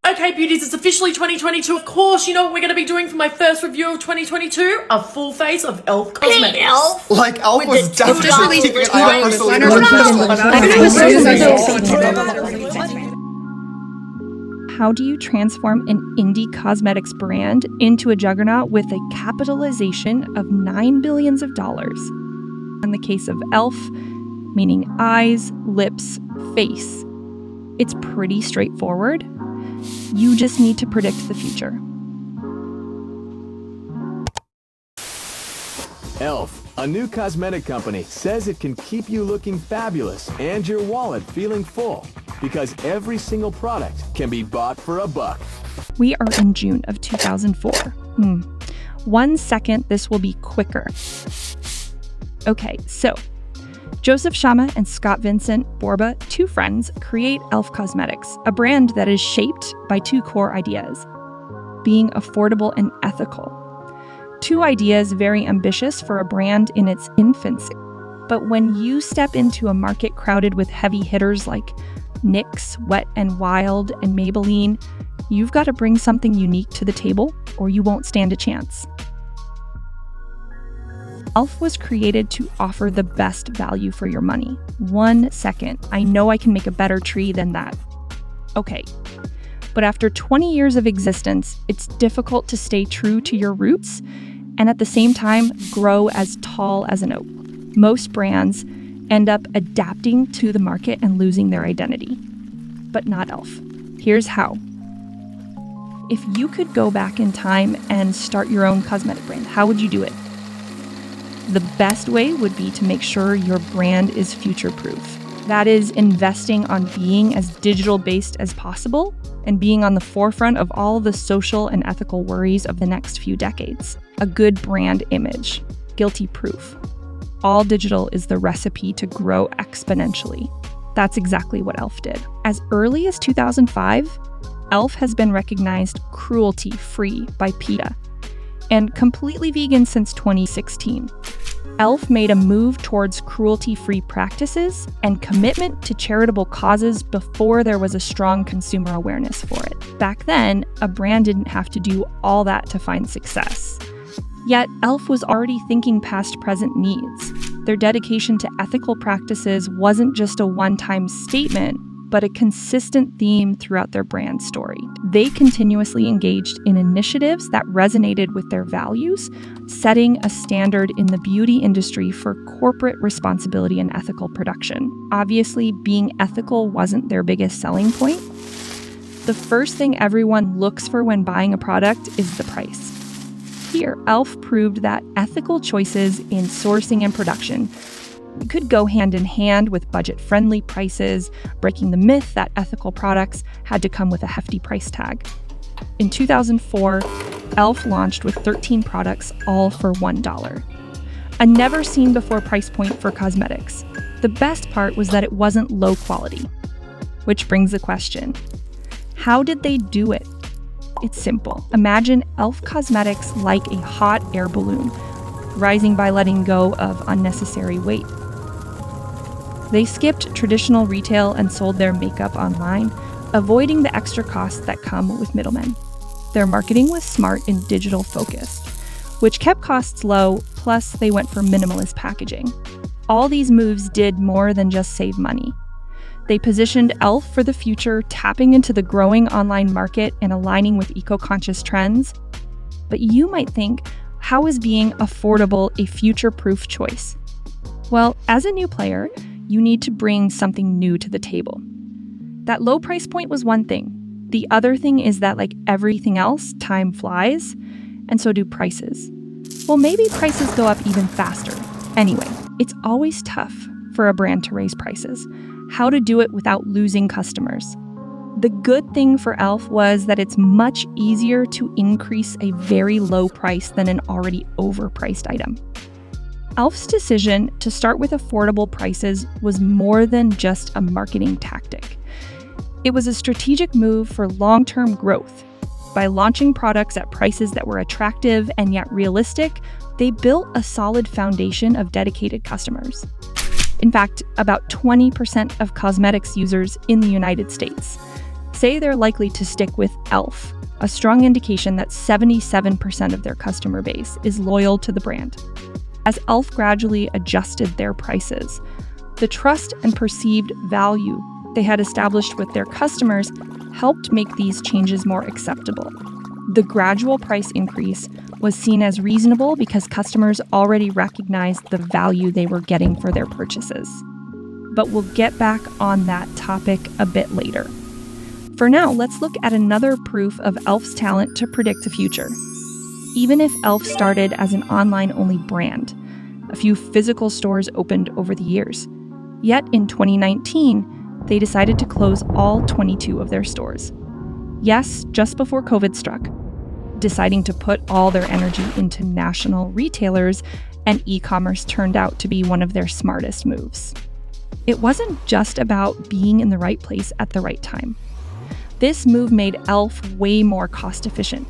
Okay, beauties, it's officially 2022. Of course, you know what we're going to be doing for my first review of 2022? A full face of E.l.f. cosmetics. Hey, E.l.f. Like, E.l.f. was definitely something I personally How do you transform an indie cosmetics brand into a juggernaut with a capitalization of $9 billion? In the case of E.l.f., meaning eyes, lips, face, it's pretty straightforward. You just need to predict the future. E.l.f., a new cosmetic company, says it can keep you looking fabulous and your wallet feeling full because every single product can be bought for $1. We are in June of 2004. 1 second, this will be quicker. Okay, so Joseph Shama and Scott Vincent Borba, two friends, create E.l.f. Cosmetics, a brand that is shaped by two core ideas: being affordable and ethical. Two ideas very ambitious for a brand in its infancy. But when you step into a market crowded with heavy hitters like NYX, Wet n Wild, and Maybelline, you've got to bring something unique to the table or you won't stand a chance. E.l.f. was created to offer the best value for your money. 1 second. I know I can make a better tree than that. Okay. But after 20 years of existence, it's difficult to stay true to your roots and at the same time grow as tall as an oak. Most brands end up adapting to the market and losing their identity. But not E.l.f. Here's how. If you could go back in time and start your own cosmetic brand, how would you do it? The best way would be to make sure your brand is future-proof. That is, investing on being as digital-based as possible and being on the forefront of all the social and ethical worries of the next few decades. A good brand image, guilty-proof. All digital is the recipe to grow exponentially. That's exactly what E.l.f. did. As early as 2005, E.l.f. has been recognized cruelty-free by PETA and completely vegan since 2016. E.l.f. made a move towards cruelty-free practices and commitment to charitable causes before there was a strong consumer awareness for it. Back then, a brand didn't have to do all that to find success. Yet, E.l.f. was already thinking past present needs. Their dedication to ethical practices wasn't just a one-time statement, but a consistent theme throughout their brand story. They continuously engaged in initiatives that resonated with their values, setting a standard in the beauty industry for corporate responsibility and ethical production. Obviously, being ethical wasn't their biggest selling point. The first thing everyone looks for when buying a product is the price. Here, E.l.f. proved that ethical choices in sourcing and production could go hand in hand with budget-friendly prices, breaking the myth that ethical products had to come with a hefty price tag. In 2004, E.l.f. launched with 13 products, all for $1. A never-seen-before price point for cosmetics. The best part was that it wasn't low quality. Which brings the question, how did they do it? It's simple. Imagine E.l.f. Cosmetics like a hot air balloon, rising by letting go of unnecessary weight. They skipped traditional retail and sold their makeup online, avoiding the extra costs that come with middlemen. Their marketing was smart and digital-focused, which kept costs low, plus they went for minimalist packaging. All these moves did more than just save money. They positioned E.l.f. for the future, tapping into the growing online market and aligning with eco-conscious trends. But you might think, how is being affordable a future-proof choice? Well, as a new player, you need to bring something new to the table. That low price point was one thing. The other thing is that, like everything else, time flies, and so do prices. Well, maybe prices go up even faster. Anyway, it's always tough for a brand to raise prices. How to do it without losing customers. The good thing for E.l.f. was that it's much easier to increase a very low price than an already overpriced item. E.l.f.'s decision to start with affordable prices was more than just a marketing tactic. It was a strategic move for long-term growth. By launching products at prices that were attractive and yet realistic, they built a solid foundation of dedicated customers. In fact, about 20% of cosmetics users in the United States say they're likely to stick with e.l.f., a strong indication that 77% of their customer base is loyal to the brand. As e.l.f. gradually adjusted their prices, the trust and perceived value they had established with their customers helped make these changes more acceptable. The gradual price increase was seen as reasonable because customers already recognized the value they were getting for their purchases. But we'll get back on that topic a bit later. For now, let's look at another proof of e.l.f.'s talent to predict the future. Even if e.l.f. started as an online-only brand, a few physical stores opened over the years. Yet in 2019, they decided to close all 22 of their stores. Yes, just before COVID struck, deciding to put all their energy into national retailers, and e-commerce turned out to be one of their smartest moves. It wasn't just about being in the right place at the right time. This move made e.l.f. way more cost-efficient.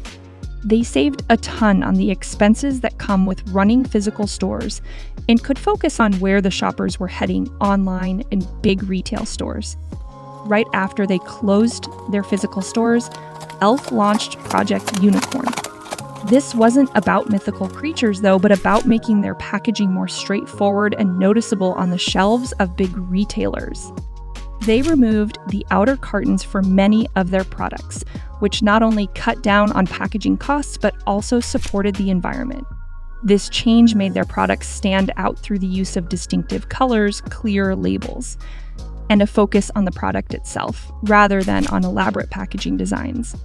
They saved a ton on the expenses that come with running physical stores and could focus on where the shoppers were heading online in big retail stores. Right after they closed their physical stores, e.l.f. launched Project Unicorn. This wasn't about mythical creatures, though, but about making their packaging more straightforward and noticeable on the shelves of big retailers. They removed the outer cartons for many of their products, which not only cut down on packaging costs, but also supported the environment. This change made their products stand out through the use of distinctive colors, clear labels, and a focus on the product itself, rather than on elaborate packaging designs.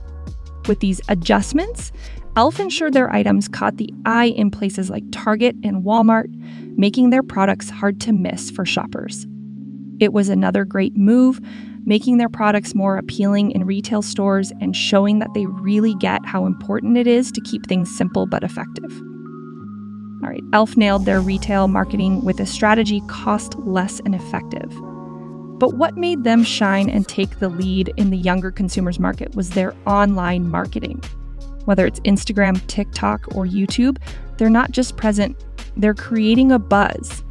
With these adjustments, e.l.f. ensured their items caught the eye in places like Target and Walmart, making their products hard to miss for shoppers. It was another great move, making their products more appealing in retail stores and showing that they really get how important it is to keep things simple but effective. All right, e.l.f. nailed their retail marketing with a strategy cost less and effective. But what made them shine and take the lead in the younger consumers market was their online marketing. Whether it's Instagram, TikTok, or YouTube, they're not just present, they're creating a buzz.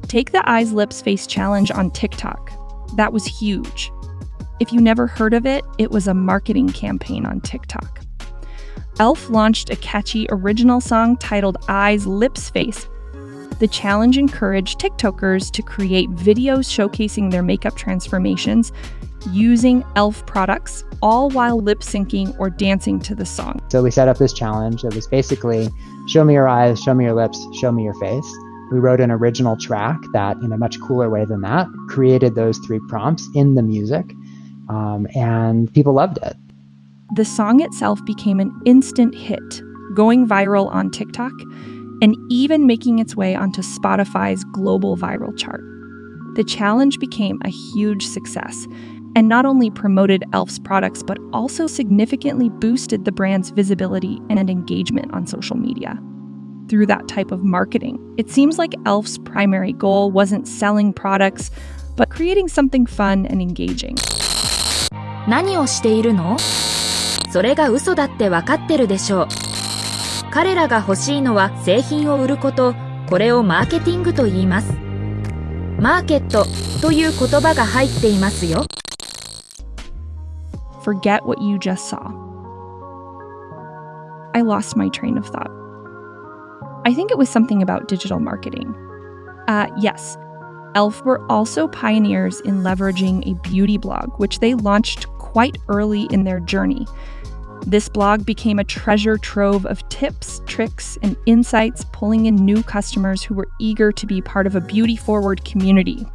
Take the Eyes, Lips, Face challenge on TikTok. That was huge. If you never heard of it, it was a marketing campaign on TikTok. e.l.f. launched a catchy original song titled Eyes, Lips, Face. The challenge encouraged TikTokers to create videos showcasing their makeup transformations using e.l.f. products, all while lip syncing or dancing to the song. So we set up this challenge that was basically show me your eyes, show me your lips, show me your face. We wrote an original track that, in a much cooler way than that, created those 3 prompts in the music, and people loved it. The song itself became an instant hit, going viral on TikTok, and even making its way onto Spotify's global viral chart. The challenge became a huge success, and not only promoted e.l.f.'s products, but also significantly boosted the brand's visibility and engagement on social media. Through that type of marketing, it seems like e.l.f.'s primary goal wasn't selling products, but creating something fun and engaging. 何をしているの？それが嘘だってわかってるでしょう。彼らが欲しいのは製品を売ること、これをマーケティングと言います。マーケットという言葉が入っていますよ。Forget what you just saw. I lost my train of thought. I think it was something about digital marketing. Yes, e.l.f. were also pioneers in leveraging a beauty blog, which they launched quite early in their journey. This blog became a treasure trove of tips, tricks, and insights, pulling in new customers who were eager to be part of a beauty-forward community.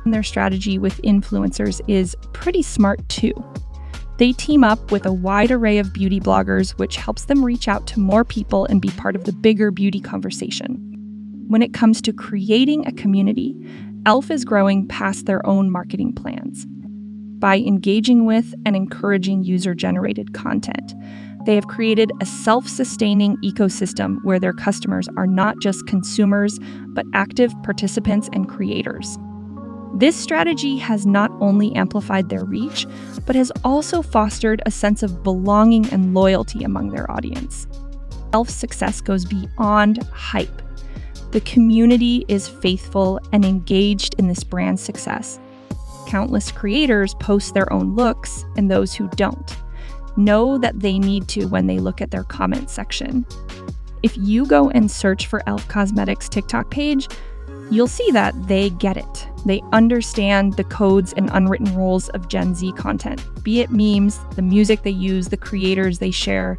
And their strategy with influencers is pretty smart too. They team up with a wide array of beauty bloggers, which helps them reach out to more people and be part of the bigger beauty conversation. When it comes to creating a community, e.l.f. is growing past their own marketing plans. By engaging with and encouraging user-generated content, they have created a self-sustaining ecosystem where their customers are not just consumers, but active participants and creators. This strategy has not only amplified their reach, but has also fostered a sense of belonging and loyalty among their audience. e.l.f.'s success goes beyond hype. The community is faithful and engaged in this brand's success. Countless creators post their own looks and those who don't know that they need to when they look at their comment section. If you go and search for e.l.f. Cosmetics TikTok page, you'll see that they get it. They understand the codes and unwritten rules of Gen Z content, be it memes, the music they use, the creators they share.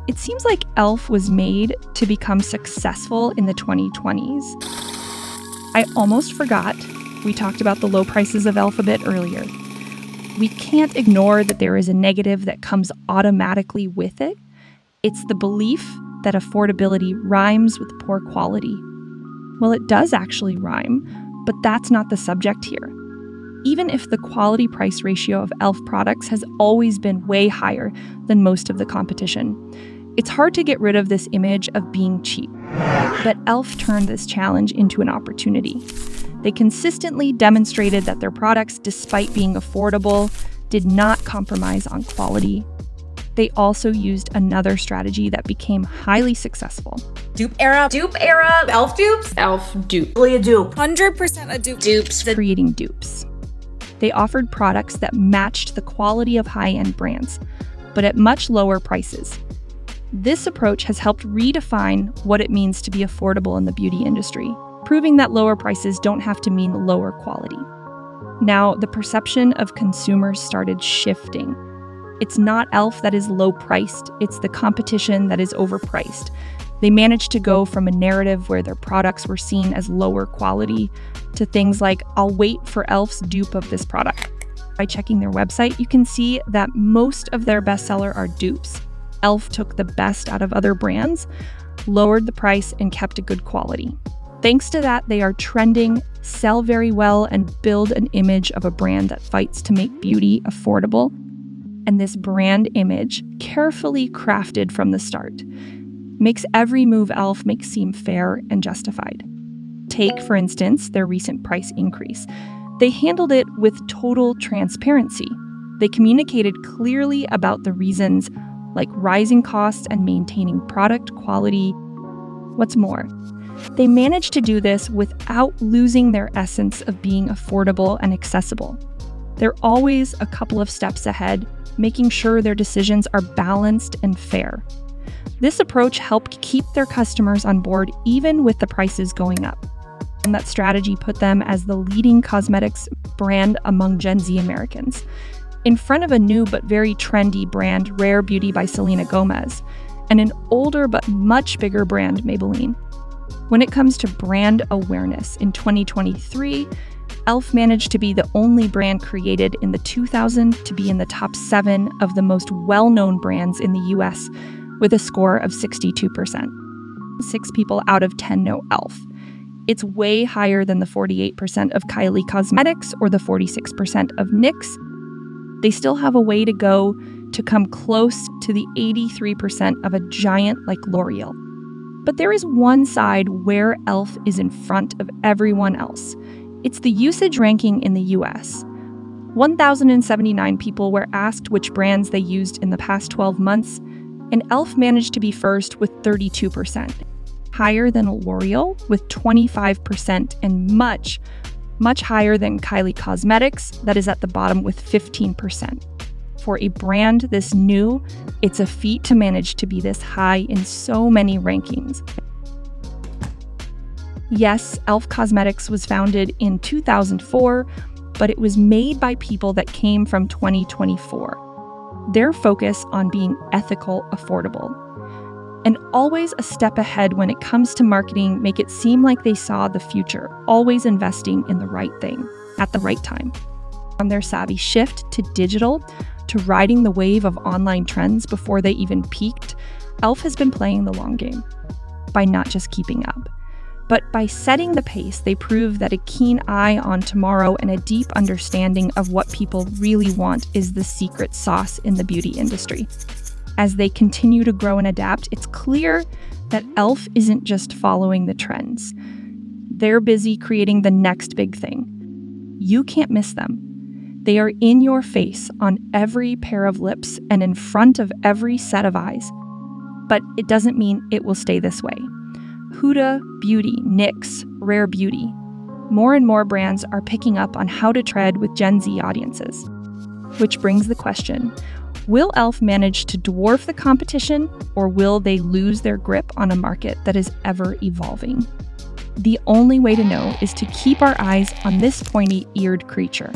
It seems like e.l.f. was made to become successful in the 2020s. I almost forgot, we talked about the low prices of e.l.f. a bit earlier. We can't ignore that there is a negative that comes automatically with it. It's the belief that affordability rhymes with poor quality. Well, it does actually rhyme, but that's not the subject here. Even if the quality-price ratio of e.l.f. products has always been way higher than most of the competition, it's hard to get rid of this image of being cheap. But e.l.f. turned this challenge into an opportunity. They consistently demonstrated that their products, despite being affordable, did not compromise on quality. They also used another strategy that became highly successful. Dupe era. E.l.f. dupes. e.l.f. dupe. Really a dupe. 100% a dupe. Dupes. Creating dupes. They offered products that matched the quality of high-end brands, but at much lower prices. This approach has helped redefine what it means to be affordable in the beauty industry, proving that lower prices don't have to mean lower quality. Now, the perception of consumers started shifting. It's not e.l.f. that is low-priced, it's the competition that is overpriced. They managed to go from a narrative where their products were seen as lower quality to things like, I'll wait for e.l.f.'s dupe of this product. By checking their website, you can see that most of their bestseller are dupes. e.l.f. took the best out of other brands, lowered the price, and kept a good quality. Thanks to that, they are trending, sell very well, and build an image of a brand that fights to make beauty affordable. And this brand image, carefully crafted from the start, makes every move e.l.f. makes seem fair and justified. Take, for instance, their recent price increase. They handled it with total transparency. They communicated clearly about the reasons, like rising costs and maintaining product quality. What's more, they managed to do this without losing their essence of being affordable and accessible. They're always a couple of steps ahead, making sure their decisions are balanced and fair. This approach helped keep their customers on board even with the prices going up. And that strategy put them as the leading cosmetics brand among Gen Z Americans, in front of a new but very trendy brand, Rare Beauty by Selena Gomez, and an older but much bigger brand, Maybelline. When it comes to brand awareness, in 2023, e.l.f. managed to be the only brand created in the 2000 to be in the top 7 of the most well-known brands in the US, with a score of 62%. 6 people out of 10 know e.l.f. It's way higher than the 48% of Kylie Cosmetics or the 46% of NYX. They still have a way to go to come close to the 83% of a giant like L'Oreal. But there is one side where e.l.f. is in front of everyone else. It's the usage ranking in the US. 1,079 people were asked which brands they used in the past 12 months, and e.l.f. managed to be first with 32%, higher than L'Oreal with 25%, and much higher than Kylie Cosmetics, that is at the bottom with 15%. For a brand this new, it's a feat to manage to be this high in so many rankings. Yes, e.l.f. Cosmetics was founded in 2004, but it was made by people that came from 2024. Their focus on being ethical, affordable, and always a step ahead when it comes to marketing make it seem like they saw the future, always investing in the right thing at the right time. On their savvy shift to digital, to riding the wave of online trends before they even peaked, e.l.f. has been playing the long game by not just keeping up, but by setting the pace. They prove that a keen eye on tomorrow and a deep understanding of what people really want is the secret sauce in the beauty industry. As they continue to grow and adapt, it's clear that e.l.f. isn't just following the trends. They're busy creating the next big thing. You can't miss them. They are in your face on every pair of lips and in front of every set of eyes. But it doesn't mean it will stay this way. Huda Beauty, NYX, Rare Beauty. More and more brands are picking up on how to tread with Gen Z audiences. Which brings the question, will e.l.f. manage to dwarf the competition, or will they lose their grip on a market that is ever evolving? The only way to know is to keep our eyes on this pointy-eared creature.